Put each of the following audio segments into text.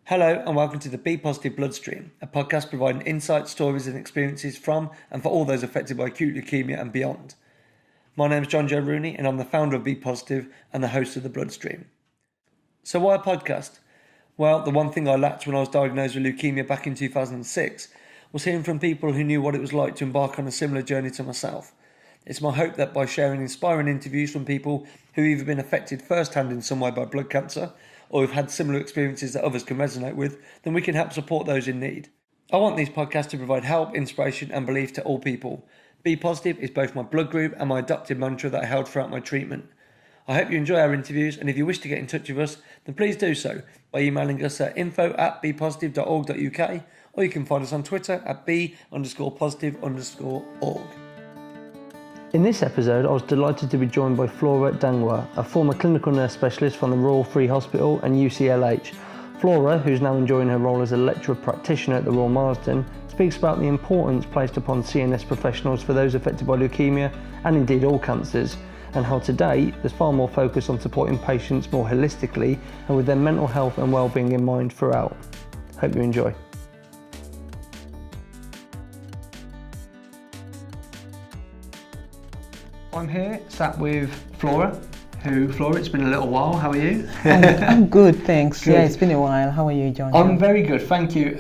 Hello and welcome to the Bpositive Bloodstream, a podcast providing insights, stories and experiences from and for all those affected by acute leukaemia and beyond. My name is John Joe Rooney and I'm the founder of Bpositive and the host of the Bloodstream. So why a podcast? Well, the one thing I lacked when I was diagnosed with leukaemia back in 2006 was hearing from people who knew what it was like to embark on a similar journey to myself. It's my hope that by sharing inspiring interviews from people who've either been affected firsthand in some way by blood cancer or who've had similar experiences that others can resonate with, then we can help support those in need. I want these podcasts to provide help, inspiration and belief to all people. Be Positive is both my blood group and my adopted mantra that I held throughout my treatment. I hope you enjoy our interviews, and if you wish to get in touch with us, then please do so by emailing us at info@bpositive.org.uk, or you can find us on Twitter at b_positive_org. In this episode, I was delighted to be joined by Flora Dangwa, a former clinical nurse specialist from the Royal Free Hospital and UCLH. Flora, who's now enjoying her role as a lecturer practitioner at the Royal Marsden, speaks about the importance placed upon CNS professionals for those affected by leukaemia and indeed all cancers, and how today there's far more focus on supporting patients more holistically and with their mental health and well-being in mind throughout. Hope you enjoy. I'm here, sat with Flora. Flora, it's been a little while. How are you? I'm good, thanks. Good. Yeah, it's been a while. How are you, John? I'm very good, thank you.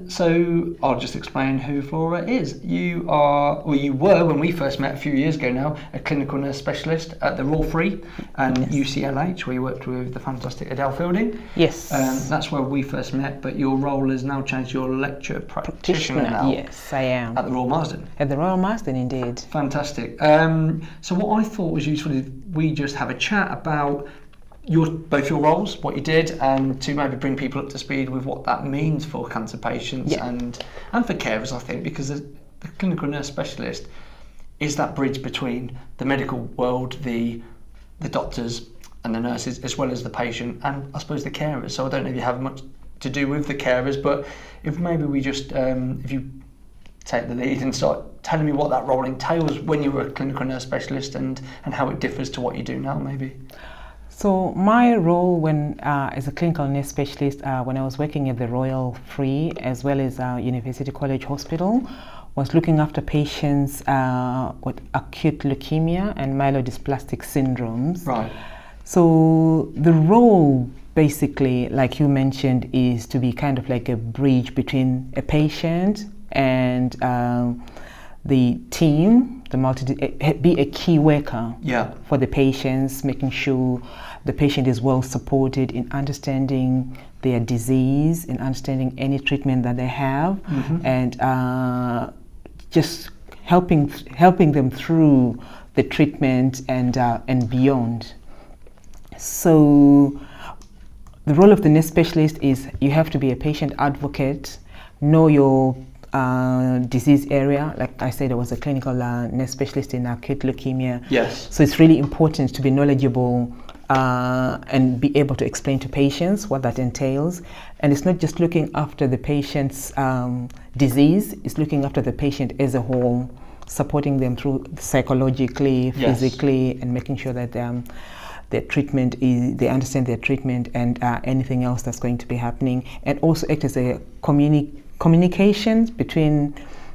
So I'll just explain who Flora is. You were, when we first met a few years ago now, a clinical nurse specialist at the Royal Free and UCLH, where you worked with the fantastic Adele Fielding. Yes. That's where we first met, but your role has now changed. You're a lecturer practitioner now. Yes, I am. At the Royal Marsden. At the Royal Marsden, indeed. Fantastic. So what I thought was useful is we just have a chat about both your roles, what you did, and to maybe bring people up to speed with what that means for cancer patients and for carers, I think, because the clinical nurse specialist is that bridge between the medical world, the doctors and the nurses, as well as the patient and I suppose the carers. So I don't know if you have much to do with the carers, but if maybe we just, if you take the lead and start telling me what that role entails when you were a clinical nurse specialist and how it differs to what you do now, maybe. So my role when as a clinical nurse specialist when I was working at the Royal Free as well as University College Hospital was looking after patients with acute leukemia and myelodysplastic syndromes. Right. So the role basically, like you mentioned, is to be kind of like a bridge between a patient and the team, be a key worker for the patients, making sure the patient is well supported in understanding their disease, in understanding any treatment that they have, and just helping them through the treatment and beyond. So the role of the nurse specialist is you have to be a patient advocate, know your disease area. Like I said, I was a clinical nurse specialist in acute leukemia. Yes. So it's really important to be knowledgeable and be able to explain to patients what that entails. And it's not just looking after the patient's disease, it's looking after the patient as a whole, supporting them through psychologically, physically, and making sure that their treatment they understand their treatment and anything else that's going to be happening, and also act as a communications between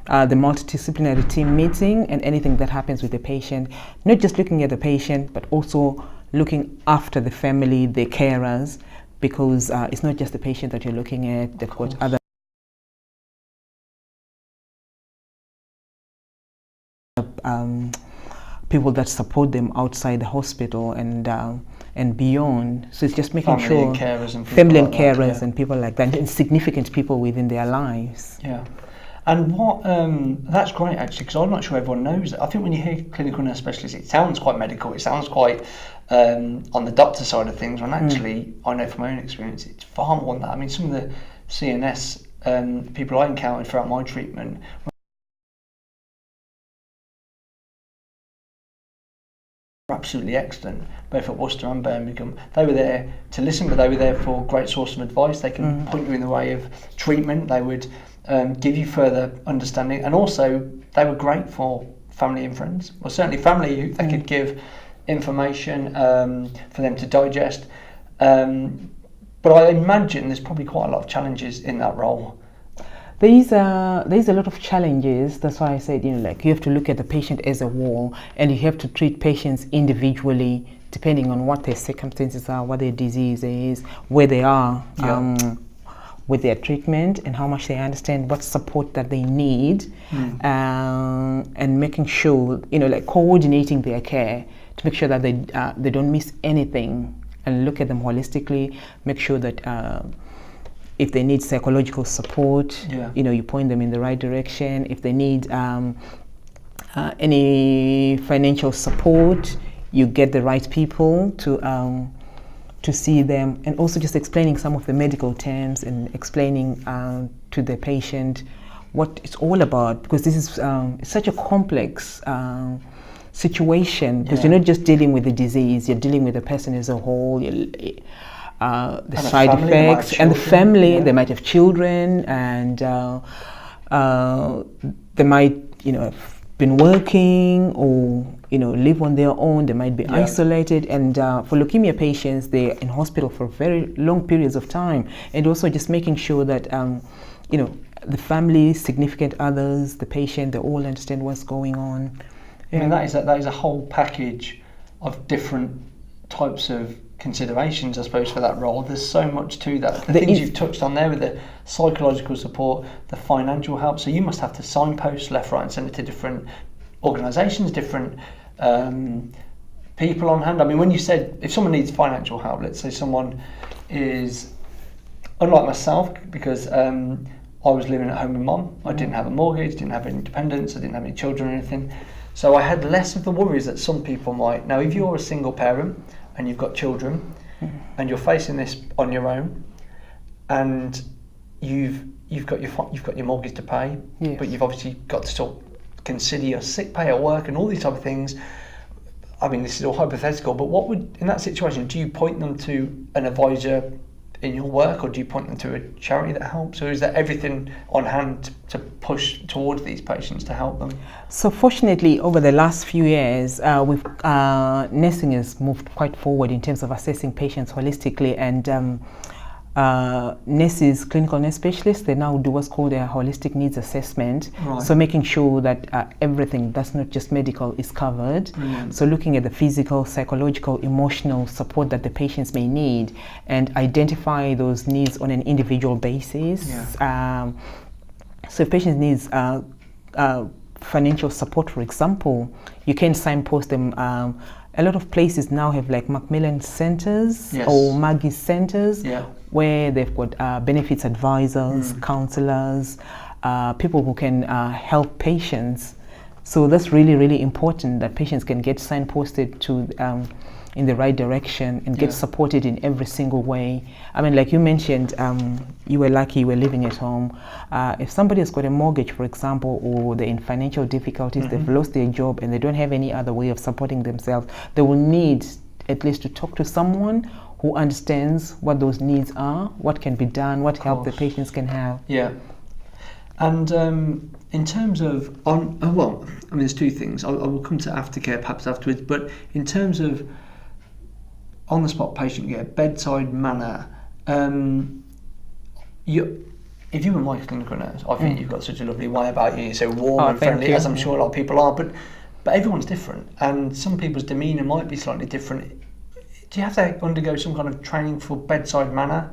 the multidisciplinary team meeting and anything that happens with the patient, not just looking at the patient, but also looking after the family, the carers, because it's not just the patient that you're looking at, they've got other people that support them outside the hospital and beyond. So it's just making family and carers and people like that, and significant people within their lives. Yeah. And what that's great actually, because I'm not sure everyone knows it. I think when you hear clinical nurse specialist, it sounds quite medical, it sounds quite on the doctor side of things, when actually I know from my own experience it's far more than that. I mean, some of the CNS people I encountered throughout my treatment were absolutely excellent, both at Worcester and Birmingham. They were there to listen, but they were there for a great source of advice. They can point you in the way of treatment. They would give you further understanding, and also they were great for family and friends. Well, certainly family, they could give information for them to digest. But I imagine there's probably quite a lot of challenges in that role. There's a lot of challenges. That's why I said, you have to look at the patient as a whole, and you have to treat patients individually depending on what their circumstances are, what their disease is, where they are with their treatment, and how much they understand what support that they need, and making sure, coordinating their care to make sure that they don't miss anything, and look at them holistically. Make sure that if they need psychological support, you point them in the right direction. If they need any financial support, you get the right people to see them, and also just explaining some of the medical terms and explaining to the patient what it's all about, because this is such a complex situation, because you're not just dealing with the disease, you're dealing with the person as a whole, the side effects, and the family. They might have children, and they might have been working or live on their own. They might be isolated, and for leukemia patients, they're in hospital for very long periods of time, and also just making sure that the family, significant others, the patient, they all understand what's going on. I mean, that is a whole package of different types of considerations, I suppose, for that role. There's so much to that. The things you've touched on there with the psychological support, the financial help. So you must have to signpost left, right, and centre to different organisations, different people on hand. I mean, when you said if someone needs financial help, let's say someone is, unlike myself, because I was living at home with mum. I didn't have a mortgage, didn't have any dependents, I didn't have any children or anything. So I had less of the worries that some people might. Now, if you're a single parent and you've got children and you're facing this on your own, and you've got your mortgage to pay, but you've obviously got to still consider your sick pay at work and all these type of things. I mean, this is all hypothetical, but what would, in that situation, do you point them to an advisor in your work, or do you point them to a charity that helps, or is there everything on hand to push towards these patients to help them? So fortunately, over the last few years, nursing has moved quite forward in terms of assessing patients holistically, and nurses, clinical nurse specialists, they now do what's called a holistic needs assessment. So making sure that everything that's not just medical is covered. So looking at the physical, psychological, emotional support that the patients may need, and identify those needs on an individual basis. So if patients needs financial support, for example, you can signpost them. A lot of places now have like Macmillan centers or Maggie centers, where they've got benefits advisors, counselors, people who can help patients. So that's really, really important, that patients can get signposted to in the right direction and get supported in every single way. I mean, like you mentioned, you were lucky, you were living at home. If somebody has got a mortgage, for example, or they're in financial difficulties, they've lost their job and they don't have any other way of supporting themselves, they will need at least to talk to someone who understands what those needs are, what can be done, what help the patients can have. And in terms of, there's two things. I will come to aftercare perhaps afterwards, but in terms of on-the-spot patient care, bedside manner, if you were my clinical nurse, I think you've got such a lovely way about you. You're so warm and friendly, as I'm sure a lot of people are, but everyone's different, and some people's demeanour might be slightly different. Do you have to undergo some kind of training for bedside manner,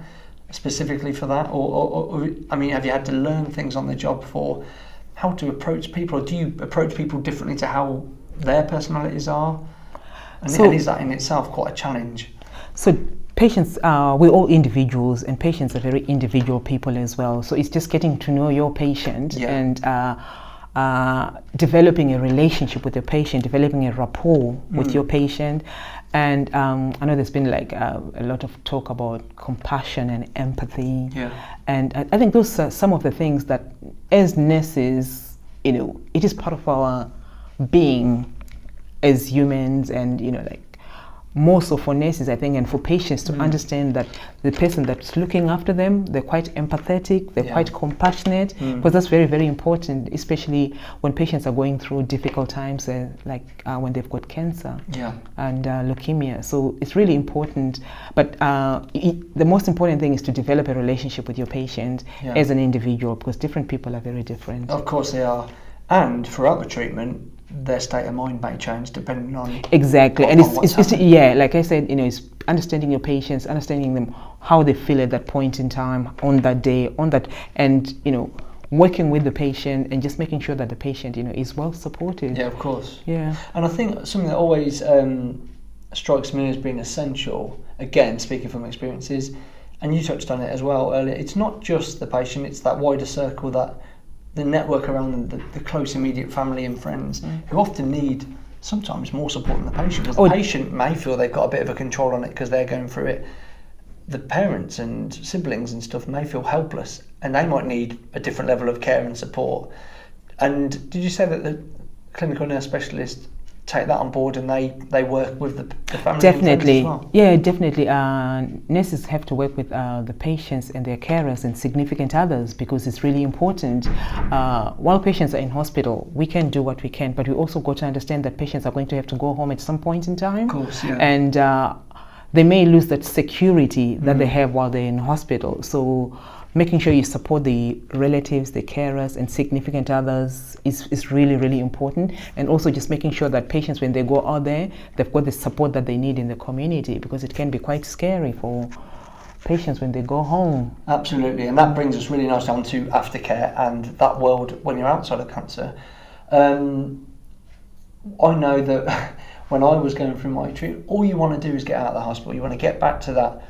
specifically for that, or I mean, have you had to learn things on the job for how to approach people, or do you approach people differently to how their personalities are? And is that in itself quite a challenge? So patients, we're all individuals, and patients are very individual people as well. So it's just getting to know your patient and developing a relationship with your patient, developing a rapport with your patient. And I know there's been like a lot of talk about compassion and empathy. And I think those are some of the things that as nurses, it is part of our being as humans, and more so for nurses, I think, and for patients to understand that the person that's looking after them, they're quite empathetic, they're quite compassionate, because that's very, very important, especially when patients are going through difficult times, when they've got cancer and leukemia. So it's really important. But the most important thing is to develop a relationship with your patient as an individual, because different people are very different. Of course they are. And throughout the treatment, their state of mind may change depending on exactly. And it's like I said, it's understanding your patients, understanding them, how they feel at that point in time, on that day, and working with the patient and just making sure that the patient is well supported. Yeah, of course. Yeah. And I think something that always strikes me as being essential, again speaking from experiences, and you touched on it as well earlier, it's not just the patient, it's that wider circle, that the network around them, the close immediate family and friends, who often need sometimes more support than the patient, because the patient may feel they've got a bit of a control on it because they're going through it. The parents and siblings and stuff may feel helpless, and they might need a different level of care and support. And did you say that the clinical nurse specialists take that on board and they work with the family? Definitely. And friends as well? Yeah, definitely. Nurses have to work with the patients and their carers and significant others, because it's really important. While patients are in hospital, we can do what we can, but we also got to understand that patients are going to have to go home at some point in time. Of course, yeah. And they may lose that security that they have while they're in hospital. So making sure you support the relatives, the carers, and significant others is really, really important. And also just making sure that patients, when they go out there, they've got the support that they need in the community, because it can be quite scary for patients when they go home. Absolutely, and that brings us really nicely on to aftercare and that world when you're outside of cancer. I know that when I was going through my treatment, all you want to do is get out of the hospital. You want to get back to that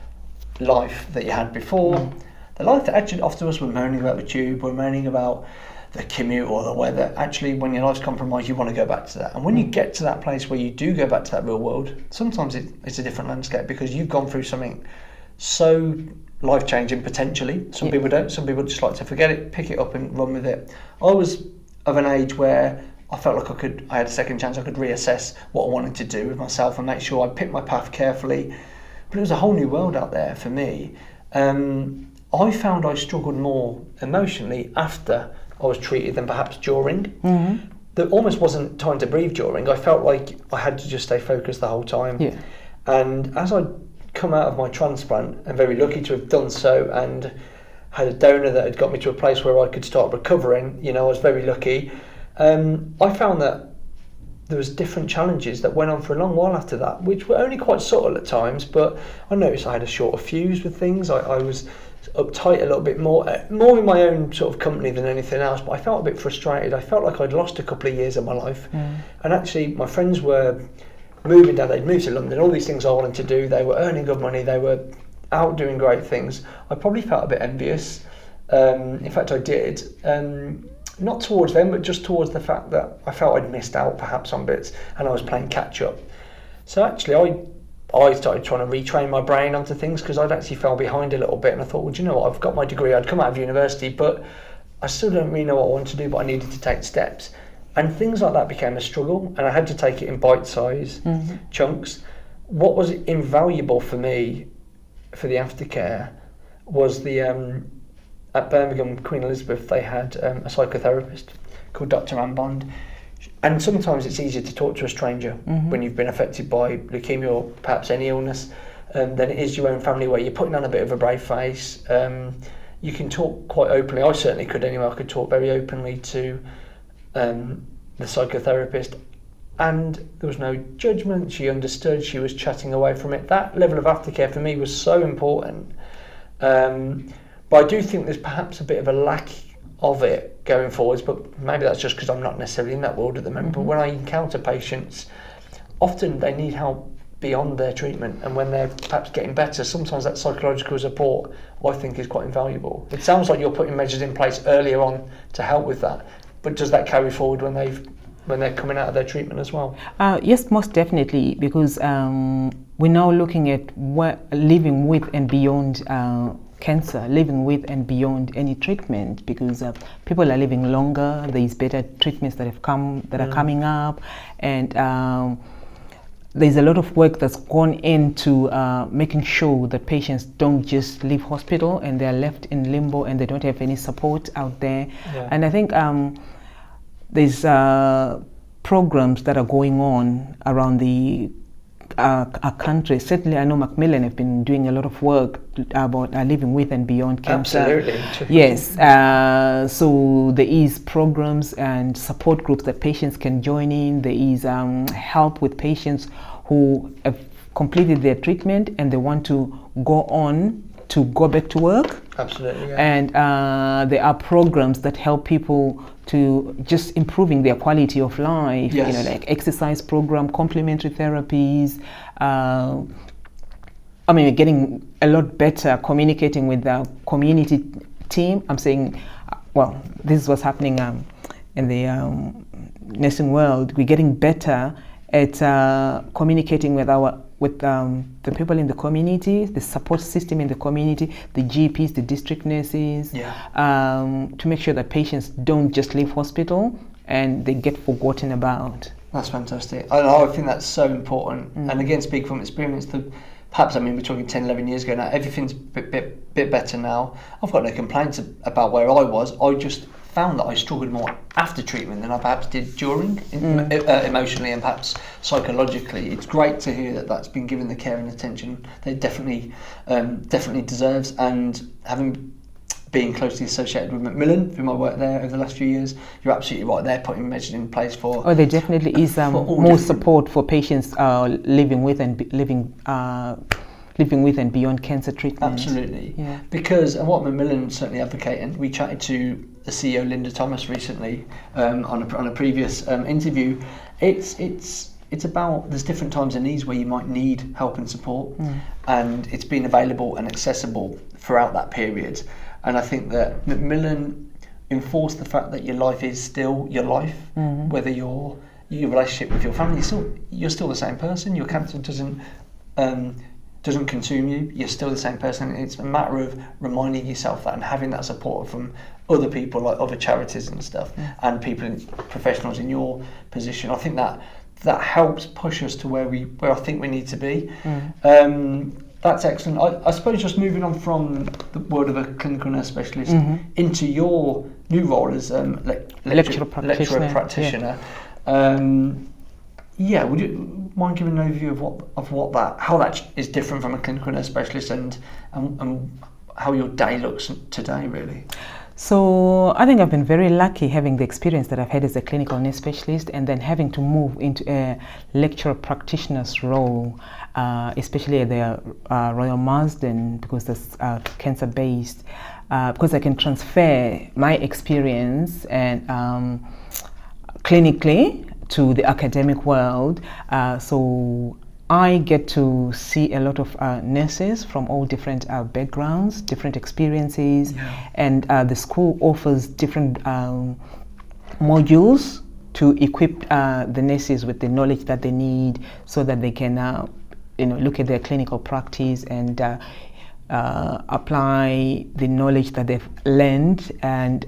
life that you had before. The life that actually, after us, we're moaning about the tube, we're moaning about the commute or the weather. Actually, when your life's compromised, you want to go back to that. And when you get to that place where you do go back to that real world, sometimes it's a different landscape, because you've gone through something so life-changing, potentially. Some people don't. Some people just like to forget it, pick it up and run with it. I was of an age where I felt like I had a second chance. I could reassess what I wanted to do with myself and make sure I picked my path carefully. But it was a whole new world out there for me. I found I struggled more emotionally after I was treated than perhaps during. There almost wasn't time to breathe during. I felt like I had to just stay focused the whole time. Yeah. And as I'd come out of my transplant, I'm very lucky to have done so, and had a donor that had got me to a place where I could start recovering. I was very lucky. I found that there was different challenges that went on for a long while after that, which were only quite subtle at times, but I noticed I had a shorter fuse with things. I was uptight a little bit more in my own sort of company than anything else, but I felt a bit frustrated. I felt like I'd lost a couple of years of my life. And actually my friends were moving down, they'd moved to London, all these things I wanted to do, they were earning good money, they were out doing great things. I probably felt a bit envious. In fact I did. Not towards them, but just towards the fact that I felt I'd missed out perhaps on bits and I was playing catch up. So actually I started trying to retrain my brain onto things, because I'd actually fell behind a little bit, and I thought, well, do you know what, I've got my degree, I'd come out of university, but I still don't really know what I want to do, but I needed to take steps. And things like that became a struggle, and I had to take it in bite-sized chunks. What was invaluable for me for the aftercare was at Birmingham Queen Elizabeth, they had a psychotherapist called Dr. Anne Bond. And sometimes it's easier to talk to a stranger when you've been affected by leukemia or perhaps any illness than it is your own family, where you're putting on a bit of a brave face. You can talk quite openly. I certainly could anyway. I could talk very openly to the psychotherapist, and there was no judgment. She understood. She was chatting away from it. That level of aftercare for me was so important. But I do think there's perhaps a bit of a lack of it going forwards, but maybe that's just because I'm not necessarily in that world at the moment. But when I encounter patients, often they need help beyond their treatment, and when they're perhaps getting better, sometimes that psychological support I think is quite invaluable. It sounds like you're putting measures in place earlier on to help with that, but does that carry forward when they're coming out of their treatment as well? Yes, most definitely, because we're now looking at living with and beyond cancer, living with and beyond any treatment, because people are living longer. There's better treatments that are coming up, and there's a lot of work that's gone into making sure that patients don't just leave hospital and they're left in limbo and they don't have any support out there. Yeah. And I think there's programs that are going on around the our country. Certainly, I know Macmillan have been doing a lot of work about living with and beyond cancer. Absolutely. Yes. So there is programs and support groups that patients can join in. There is help with patients who have completed their treatment and they want to go back to work. Absolutely. Yeah. And there are programs that help people to just improving their quality of life. Yes. You know, like exercise program, complementary therapies. I mean, we're getting a lot better communicating with the community team. I'm saying, well, this is what's happening in the nursing world. We're getting better at communicating with the people in the community, the support system in the community, the GPs, the district nurses, to make sure that patients don't just leave hospital and they get forgotten about. That's fantastic. I think that's so important. And again, speaking from experience, perhaps, I mean, we're talking 10, 11 years ago now, everything's a bit better now. I've got no complaints about where I was. I just found that I struggled more after treatment than I perhaps did during, emotionally and perhaps psychologically. It's great to hear that that's been given the care and attention that it definitely deserves. And having been closely associated with Macmillan through my work there over the last few years, you're absolutely right. They're putting measures in place for. Oh, there definitely is more support for patients living with and beyond cancer treatment. Absolutely. Yeah. Because, and what Macmillan certainly advocating, we chatted to the CEO Linda Thomas recently on a previous interview. It's about, there's different times and needs where you might need help and support, and it's been available and accessible throughout that period. And I think that Macmillan enforced the fact that your life is still your life, whether your relationship with your family, you're still the same person. Your cancer doesn't consume you. You're still the same person. It's a matter of reminding yourself that and having that support from other people, like other charities and stuff, and professionals in your position. I think that helps push us to where I think we need to be. That's excellent. I suppose just moving on from the world of a clinical nurse specialist into your new role as lecturer practitioner. Would you mind giving an overview of how that is different from a clinical nurse specialist and how your day looks today, really? So I think I've been very lucky having the experience that I've had as a clinical nurse specialist, and then having to move into a lecturer practitioner's role, especially at the Royal Marsden, because that's cancer-based, because I can transfer my experience and clinically to the academic world. So I get to see a lot of nurses from all different backgrounds, different experiences, and the school offers different modules to equip the nurses with the knowledge that they need, so that they can look at their clinical practice and apply the knowledge that they've learned and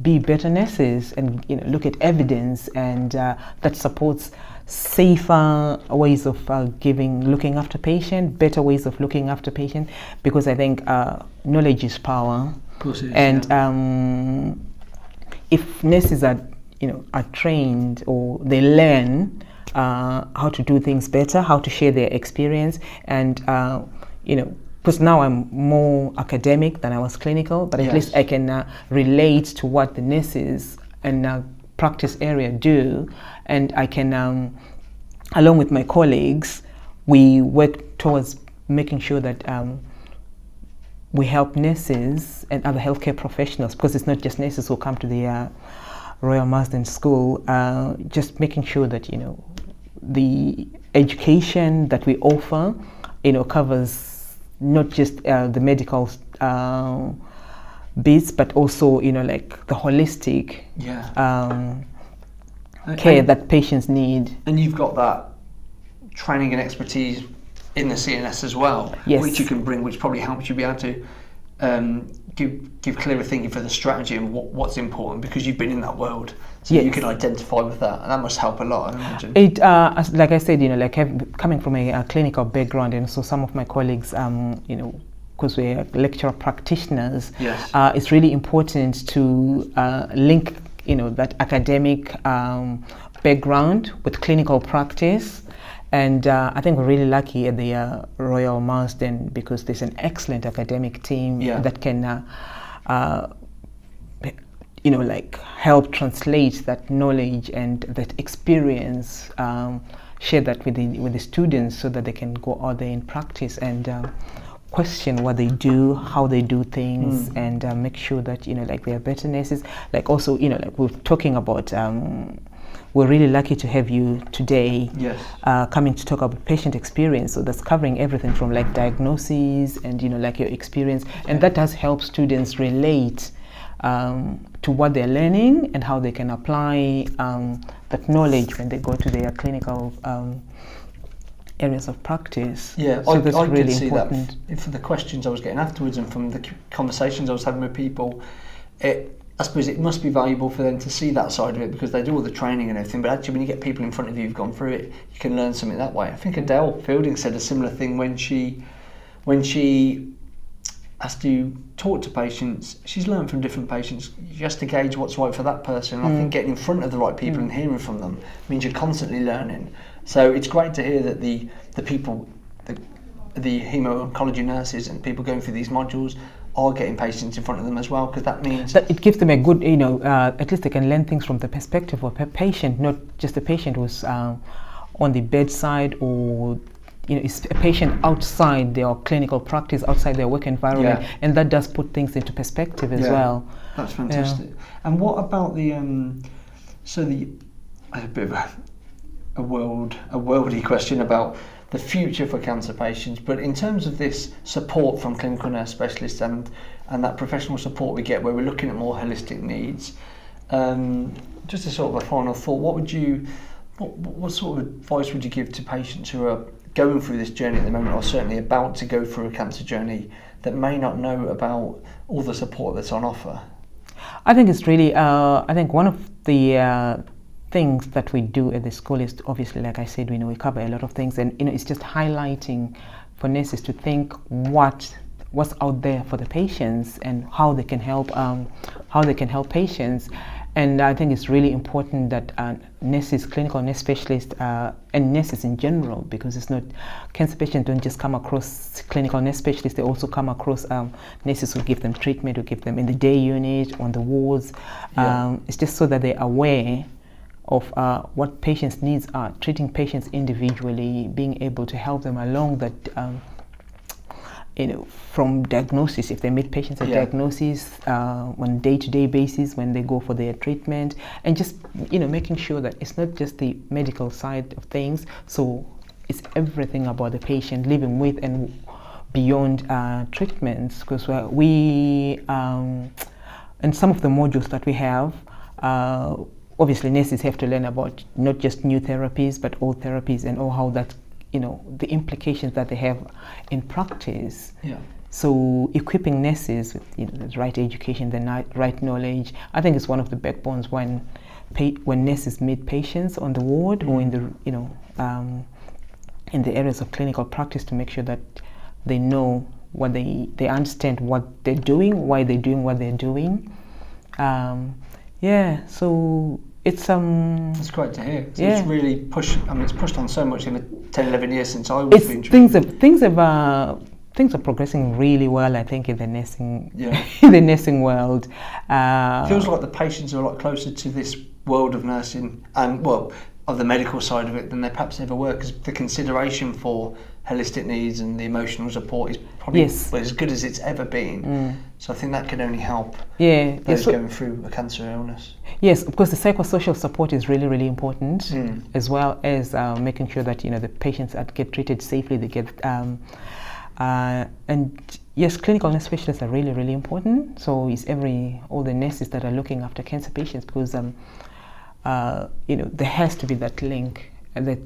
be better nurses, and look at evidence and that supports safer ways of looking after patient, better ways of looking after patient, because I think knowledge is power. Of course it is, and if nurses are trained, or they learn how to do things better, how to share their experience, and because now I'm more academic than I was clinical, but at least I can relate to what the nurses and practice area do, and I can, along with my colleagues, we work towards making sure that we help nurses and other healthcare professionals, because it's not just nurses who come to the Royal Marsden School, just making sure that the education that we offer covers not just the medical bits, but also like the holistic care that patients need. And you've got that training and expertise in the CNS as well, yes, which you can bring, which probably helps you be able to give clearer thinking for the strategy and what's important, because you've been in that world, so you can identify with that, and that must help a lot, I imagine. It, like I said, coming from a clinical background, and so some of my colleagues, because we're lecturer practitioners, yes. It's really important to link, that academic background with clinical practice. And I think we're really lucky at the Royal Marsden, because there's an excellent academic team that can, help translate that knowledge and that experience, share that with the students, so that they can go out there in practice and question what they do, how they do things, and make sure that they are better nurses. Like also, we're talking about. We're really lucky to have you today, yes. Coming to talk about patient experience. So that's covering everything from diagnoses and your experience, and that does help students relate to what they're learning and how they can apply that knowledge when they go to their clinical areas of practice. Yeah, so that's I really could see important. that from the questions I was getting afterwards and from the conversations I was having with people. I suppose it must be valuable for them to see that side of it, because they do all the training and everything, but actually when you get people in front of you who've gone through it, you can learn something that way. I think Adele Fielding said a similar thing when she has to talk to patients. She's learned from different patients just to gauge what's right for that person. And I think getting in front of the right people and hearing from them means you're constantly learning. So it's great to hear that the people, the hemo-oncology nurses and people going through these modules are getting patients in front of them as well, because that means that it gives them a good, at least they can learn things from the perspective of a patient, not just a patient who's on the bedside, or is a patient outside their clinical practice, outside their work environment, and that does put things into perspective as well. That's fantastic. And what about the a bit of a worldy question about the future for cancer patients, but in terms of this support from clinical nurse specialists and that professional support we get, where we're looking at more holistic needs, just a sort of a final thought, what sort of advice would you give to patients who are going through this journey at the moment, or certainly about to go through a cancer journey, that may not know about all the support that's on offer? I think it's really, I think one of the things that we do at the school is, obviously, like I said, we cover a lot of things, and it's just highlighting for nurses to think what's out there for the patients and how they can help patients. And I think it's really important that nurses, clinical nurse specialists, and nurses in general, because it's not, cancer patients don't just come across clinical nurse specialists, they also come across nurses who give them treatment, who give them in the day unit, on the wards. It's just so that they're aware of what patients' needs are, treating patients individually, being able to help them along that, from diagnosis, if they meet patients at diagnosis, on day-to-day basis when they go for their treatment, and just, making sure that it's not just the medical side of things, so it's everything about the patient, living with and beyond treatments, because we, and some of the modules that we have, obviously nurses have to learn about not just new therapies, but old therapies, and how that, the implications that they have in practice. So equipping nurses with the right education, the right knowledge, I think is one of the backbones when nurses meet patients on the ward, or in the in the areas of clinical practice, to make sure that they know what they understand what they're doing, why they're doing what they're doing. So it's great to hear. So it's really pushed. I mean, it's pushed on so much in the 10, 11 years since I was being trained. Things are progressing really well, I think, in the nursing in the nursing world. Feels like the patients are a lot closer to this world of nursing and of the medical side of it than they perhaps ever were, because the consideration for holistic needs and the emotional support is probably as good as it's ever been. So I think that can only help those going through a cancer illness. Yes, of course, the psychosocial support is really, really important, as well as making sure that the patients get treated safely. They get and yes, clinical nurse specialists are really, really important. So it's all the nurses that are looking after cancer patients, because there has to be that link, and that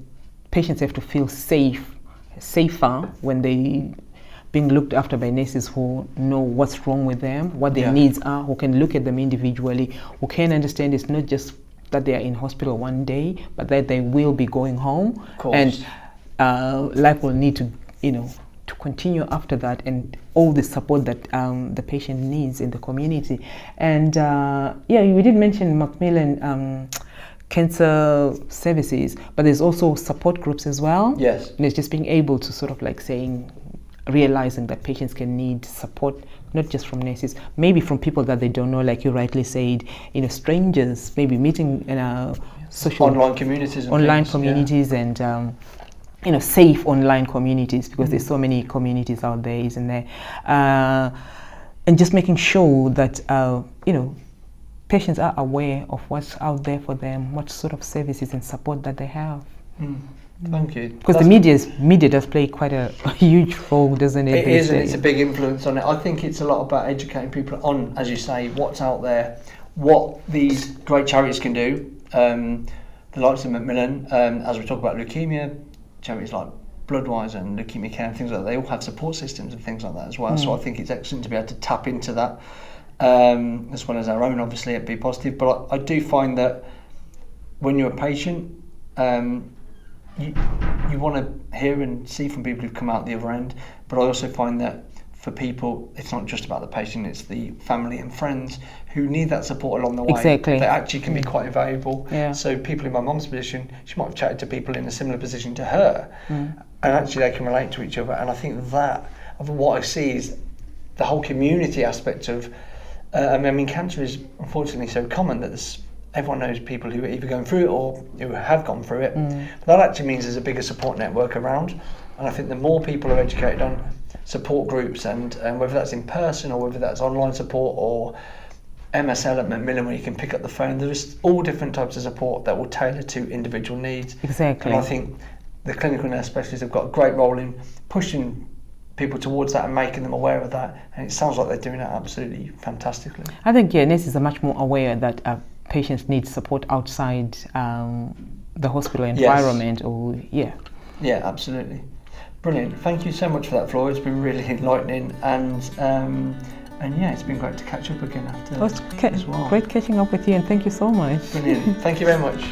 patients have to feel safer when they being looked after by nurses who know what's wrong with them, what their Yeah. needs are, who can look at them individually, who can understand it's not just that they are in hospital one day, but that they will be going home, course. and life will need to, to continue after that, and all the support that the patient needs in the community. And we did mention Macmillan cancer services, but there's also support groups as well. Yes. And it's just being able to sort of like realizing that patients can need support, not just from nurses, maybe from people that they don't know, like you rightly said, strangers, maybe meeting in social online communities and safe online communities, because there's so many communities out there, isn't there? And just making sure that patients are aware of what's out there for them, what sort of services and support that they have. Thank you. Because the media does play quite a huge role, doesn't it? It is, and it's a big influence on it. I think it's a lot about educating people on, as you say, what's out there, what these great charities can do. The likes of Macmillan, as we talk about leukemia, charities like Bloodwise and Leukemia Care and things like that, they all have support systems and things like that as well. So I think it's excellent to be able to tap into that, as well as our own, obviously, at Bpositive. But I do find that when you're a patient, you want to hear and see from people who've come out the other end, but I also find that for people, it's not just about the patient, it's the family and friends who need that support along the way. Exactly. That actually can be quite invaluable. Yeah. So people in my mum's position, she might have chatted to people in a similar position to her, and actually they can relate to each other. And I think that, what I see is the whole community aspect of, cancer is unfortunately so common that everyone knows people who are either going through it or who have gone through it. But that actually means there's a bigger support network around, and I think the more people are educated on support groups, and whether that's in person or whether that's online support or MSL at Macmillan where you can pick up the phone, there's all different types of support that will tailor to individual needs. Exactly. And I think the clinical nurse specialists have got a great role in pushing people towards that and making them aware of that, and it sounds like they're doing that absolutely fantastically. I think nurses are much more aware that patients need support outside the hospital environment. Yeah, absolutely. Brilliant. Thank you so much for that, Flora. It's been really enlightening, and it's been great to catch up again after. It was great catching up with you, and thank you so much. Brilliant. Thank you very much.